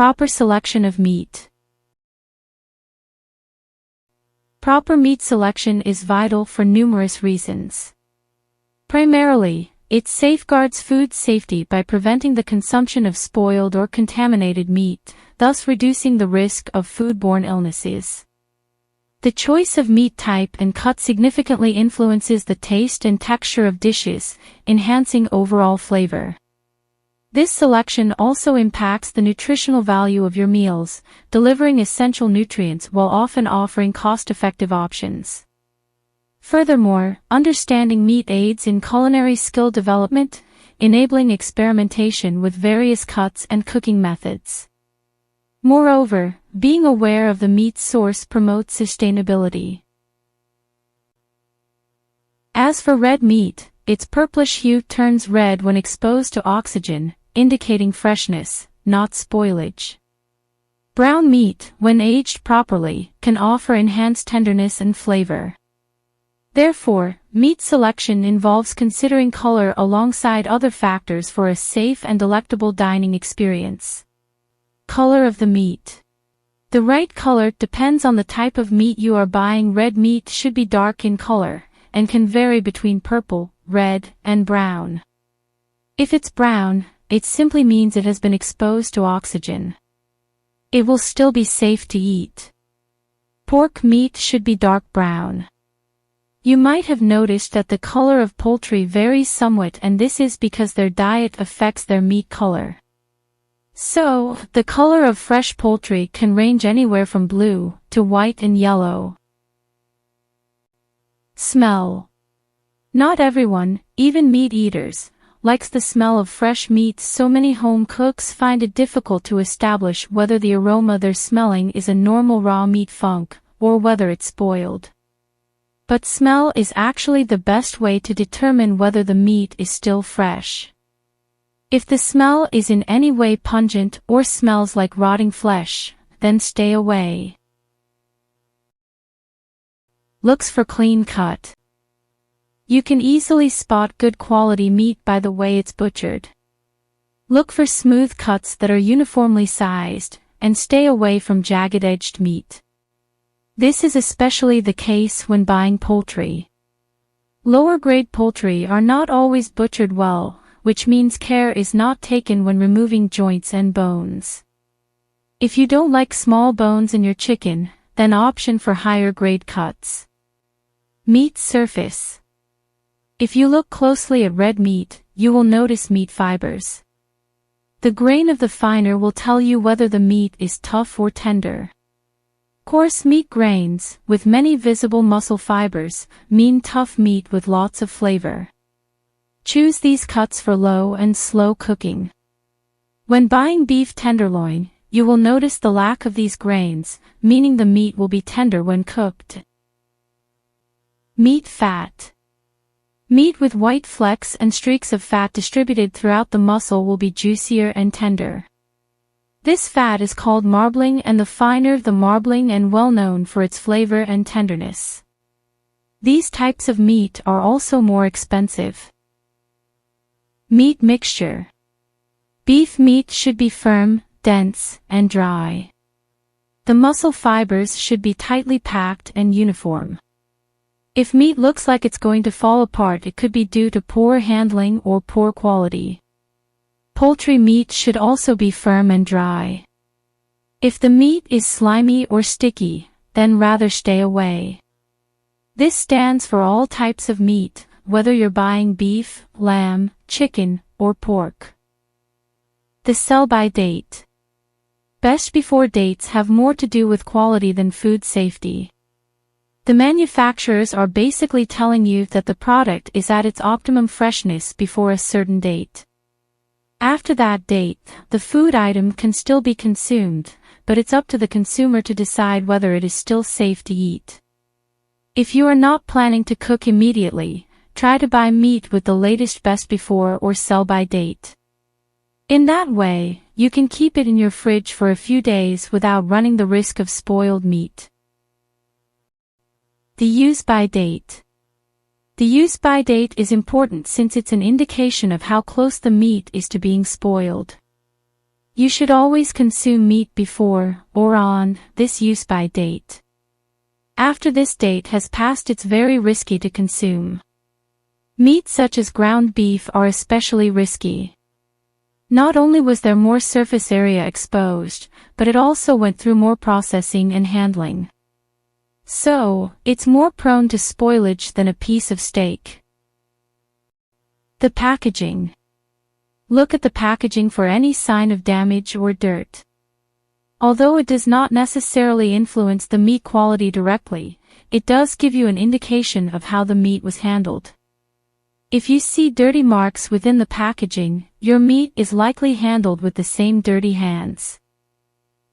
Proper selection of meat. Proper meat selection is vital for numerous reasons. Primarily, it safeguards food safety by preventing the consumption of spoiled or contaminated meat, thus reducing the risk of foodborne illnesses. The choice of meat type and cut significantly influences the taste and texture of dishes, enhancing overall flavor. This selection also impacts the nutritional value of your meals, delivering essential nutrients while often offering cost-effective options. Furthermore, understanding meat aids in culinary skill development, enabling experimentation with various cuts and cooking methods. Moreover, being aware of the meat's source promotes sustainability. As for red meat, its purplish hue turns red when exposed to oxygen, indicating freshness, not spoilage. Brown meat, when aged properly, can offer enhanced tenderness and flavor. Therefore, meat selection involves considering color alongside other factors for a safe and delectable dining experience. Color of the meat. The right color depends on the type of meat you are buying. Red meat should be dark in color, and can vary between purple, red, and brown. If it's brown, it simply means it has been exposed to oxygen. It will still be safe to eat. Pork meat should be dark brown. You might have noticed that the color of poultry varies somewhat, and this is because their diet affects their meat color. So, the color of fresh poultry can range anywhere from blue to white and yellow. Smell. Not everyone, even meat eaters, likes the smell of fresh meat, so many home cooks find it difficult to establish whether the aroma they're smelling is a normal raw meat funk, or whether it's spoiled. But smell is actually the best way to determine whether the meat is still fresh. If the smell is in any way pungent or smells like rotting flesh, then stay away. Looks for clean cut. You can easily spot good quality meat by the way it's butchered. Look for smooth cuts that are uniformly sized, and stay away from jagged-edged meat. This is especially the case when buying poultry. Lower-grade poultry are not always butchered well, which means care is not taken when removing joints and bones. If you don't like small bones in your chicken, then option for higher-grade cuts. Meat surface. If you look closely at red meat, you will notice meat fibers. The grain of the finer will tell you whether the meat is tough or tender. Coarse meat grains, with many visible muscle fibers, mean tough meat with lots of flavor. Choose these cuts for low and slow cooking. When buying beef tenderloin, you will notice the lack of these grains, meaning the meat will be tender when cooked. Meat fat. Meat with white flecks and streaks of fat distributed throughout the muscle will be juicier and tender. This fat is called marbling, and the finer the marbling and well known for its flavor and tenderness. These types of meat are also more expensive. Meat mixture. Beef meat should be firm, dense, and dry. The muscle fibers should be tightly packed and uniform. If meat looks like it's going to fall apart, it could be due to poor handling or poor quality. Poultry meat should also be firm and dry. If the meat is slimy or sticky, then rather stay away. This stands for all types of meat, whether you're buying beef, lamb, chicken, or pork. The sell-by date. Best before dates have more to do with quality than food safety. The manufacturers are basically telling you that the product is at its optimum freshness before a certain date. After that date, the food item can still be consumed, but it's up to the consumer to decide whether it is still safe to eat. If you are not planning to cook immediately, try to buy meat with the latest best before or sell-by date. In that way, you can keep it in your fridge for a few days without running the risk of spoiled meat. The use-by date. The use-by date is important since it's an indication of how close the meat is to being spoiled. You should always consume meat before, or on, this use-by date. After this date has passed, it's very risky to consume. Meats such as ground beef are especially risky. Not only was there more surface area exposed, but it also went through more processing and handling. So, it's more prone to spoilage than a piece of steak. The packaging. Look at the packaging for any sign of damage or dirt. Although it does not necessarily influence the meat quality directly, it does give you an indication of how the meat was handled. If you see dirty marks within the packaging, your meat is likely handled with the same dirty hands.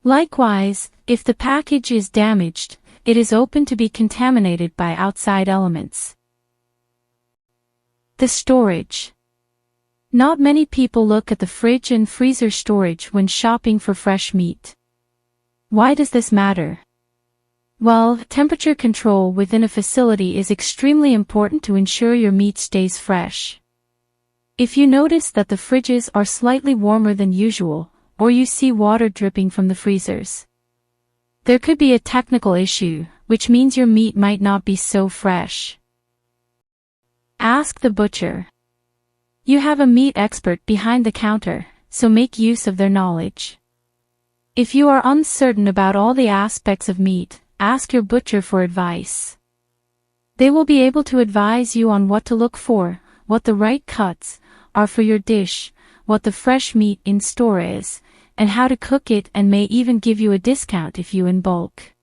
Likewise, if the package is damaged, it is open to be contaminated by outside elements. The storage. Not many people look at the fridge and freezer storage when shopping for fresh meat. Why does this matter? Well, temperature control within a facility is extremely important to ensure your meat stays fresh. If you notice that the fridges are slightly warmer than usual, or you see water dripping from the freezers, there could be a technical issue, which means your meat might not be so fresh. Ask the butcher. You have a meat expert behind the counter, so make use of their knowledge. If you are uncertain about all the aspects of meat, ask your butcher for advice. They will be able to advise you on what to look for, what the right cuts are for your dish, what the fresh meat in store is, and how to cook it, and may even give you a discount if you in bulk.